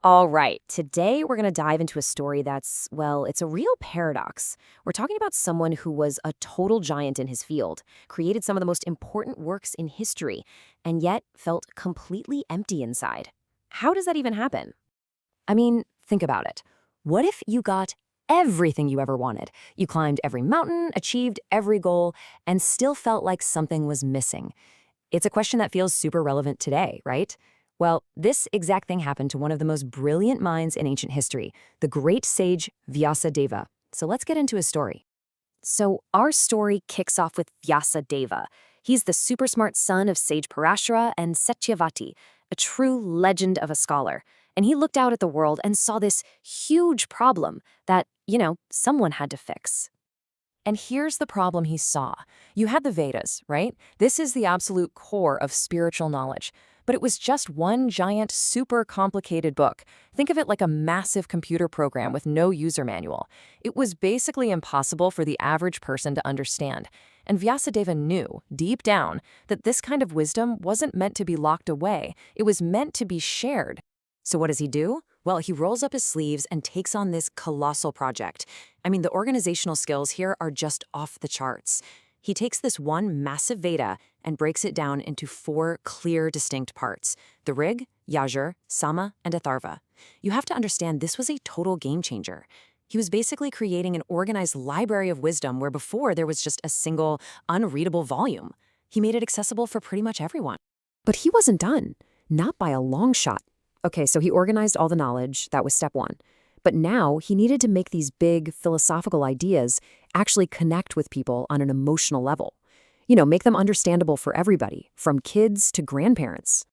All right, today we're going to dive into a story that's, well, it's a real paradox. We're talking about someone who was a total giant in his field, created some of the most important works in history, and yet felt completely empty inside. How does that even happen? I mean, think about it. What if you got everything you ever wanted? You climbed every mountain, achieved every goal, and still felt like something was missing. It's a question that feels super relevant today, right? Well, this exact thing happened to one of the most brilliant minds in ancient history, the great sage Vyāsa Deva. So let's get into his story. So our story kicks off with Vyāsa Deva. He's the super smart son of sage Parashara and Satyavati, a true legend of a scholar. And he looked out at the world and saw this huge problem that, someone had to fix. And here's the problem he saw. You had the Vedas, right? This is the absolute core of spiritual knowledge. But it was just one giant, super complicated book. Think of it like a massive computer program with no user manual. It was basically impossible for the average person to understand. And Vyasadeva knew, deep down, that this kind of wisdom wasn't meant to be locked away. It was meant to be shared. So what does he do? Well, he rolls up his sleeves and takes on this colossal project. I mean, the organizational skills here are just off the charts. He takes this one massive Veda and breaks it down into 4 clear, distinct parts: the Rig, Yajur, Sama, and Atharva. You have to understand this was a total game changer. He was basically creating an organized library of wisdom where before there was just a single, unreadable volume. He made it accessible for pretty much everyone. But he wasn't done. Not by a long shot. Okay, so he organized all the knowledge. That was step 1. But now he needed to make these big philosophical ideas actually connect with people on an emotional level. Make them understandable for everybody, from kids to grandparents.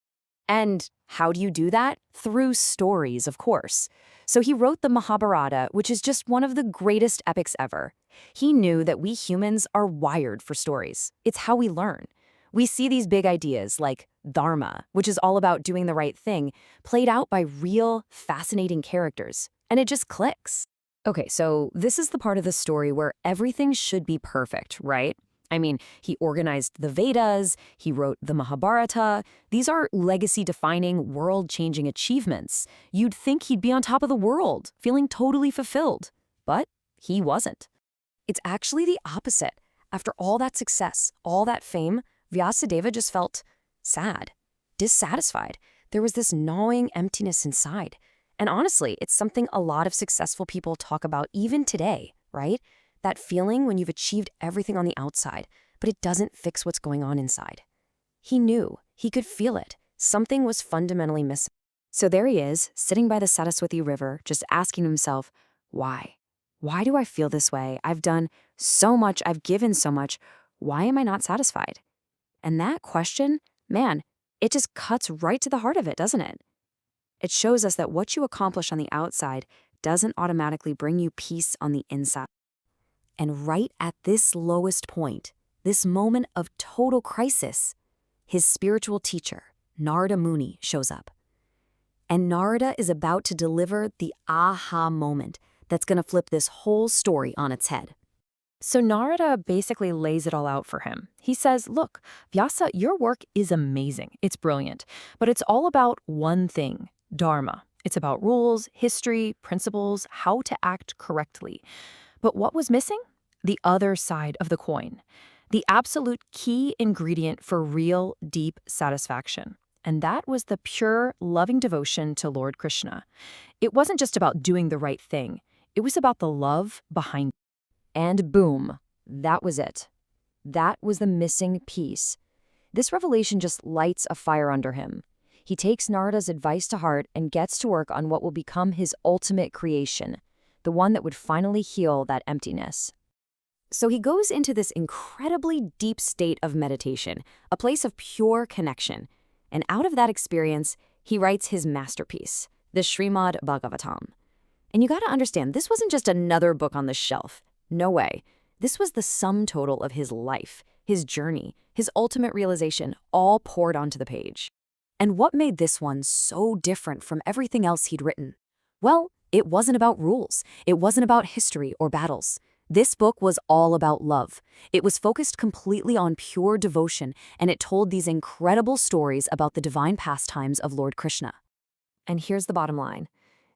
And how do you do that? Through stories, of course. So he wrote the Mahabharata, which is just one of the greatest epics ever. He knew that we humans are wired for stories. It's how we learn. We see these big ideas like Dharma, which is all about doing the right thing, played out by real, fascinating characters. And it just clicks. Okay, so this is the part of the story where everything should be perfect, right? I mean, he organized the Vedas, he wrote the Mahabharata. These are legacy-defining, world-changing achievements. You'd think he'd be on top of the world, feeling totally fulfilled. But he wasn't. It's actually the opposite. After all that success, all that fame, Vyasadeva just felt sad, dissatisfied. There was this gnawing emptiness inside. And honestly, it's something a lot of successful people talk about even today, right? That feeling when you've achieved everything on the outside, but it doesn't fix what's going on inside. He knew, he could feel it. Something was fundamentally missing. So there he is, sitting by the Saraswati River, just asking himself, why? Why do I feel this way? I've done so much, I've given so much. Why am I not satisfied? And that question, man, it just cuts right to the heart of it, doesn't it? It shows us that what you accomplish on the outside doesn't automatically bring you peace on the inside. And right at this lowest point, this moment of total crisis, his spiritual teacher, Narada Muni, shows up. And Narada is about to deliver the aha moment that's going to flip this whole story on its head. So Narada basically lays it all out for him. He says, look, Vyasa, your work is amazing. It's brilliant. But it's all about one thing, Dharma. It's about rules, history, principles, how to act correctly. But what was missing? The other side of the coin. The absolute key ingredient for real, deep satisfaction. And that was the pure, loving devotion to Lord Krishna. It wasn't just about doing the right thing. It was about the love behind it. And boom, that was it. That was the missing piece. This revelation just lights a fire under him. He takes Narada's advice to heart and gets to work on what will become his ultimate creation, the one that would finally heal that emptiness. So he goes into this incredibly deep state of meditation, a place of pure connection. And out of that experience, he writes his masterpiece, the Srimad Bhagavatam. And you got to understand, this wasn't just another book on the shelf. No way. This was the sum total of his life, his journey, his ultimate realization, all poured onto the page. And what made this one so different from everything else he'd written? Well, it wasn't about rules. It wasn't about history or battles. This book was all about love. It was focused completely on pure devotion, and it told these incredible stories about the divine pastimes of Lord Krishna. And here's the bottom line.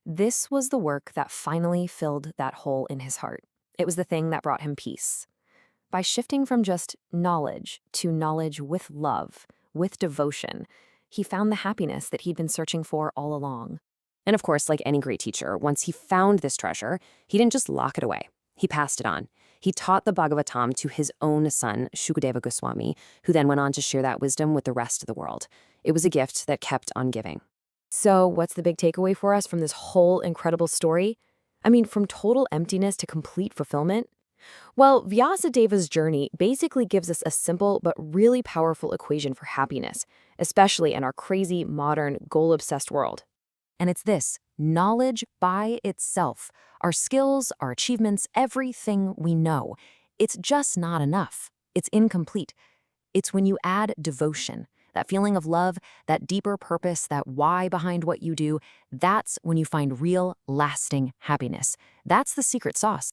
This was the work that finally filled that hole in his heart. It was the thing that brought him peace. By shifting from just knowledge to knowledge with love, with devotion, he found the happiness that he'd been searching for all along. And of course, like any great teacher, once he found this treasure, he didn't just lock it away. He passed it on. He taught the Bhagavatam to his own son, Shukadeva Goswami, who then went on to share that wisdom with the rest of the world. It was a gift that kept on giving. So what's the big takeaway for us from this whole incredible story? I mean, from total emptiness to complete fulfillment? Well, Vyasadeva's journey basically gives us a simple but really powerful equation for happiness, especially in our crazy, modern, goal-obsessed world. And it's this: knowledge by itself, our skills, our achievements, everything we know. It's just not enough. It's incomplete. It's when you add devotion, that feeling of love, that deeper purpose, that why behind what you do, that's when you find real, lasting happiness. That's the secret sauce.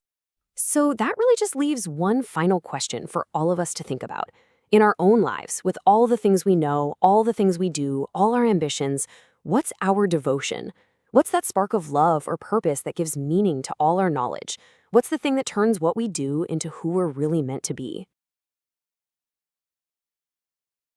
So that really just leaves one final question for all of us to think about. In our own lives, with all the things we know, all the things we do, all our ambitions, what's our devotion? What's that spark of love or purpose that gives meaning to all our knowledge? What's the thing that turns what we do into who we're really meant to be?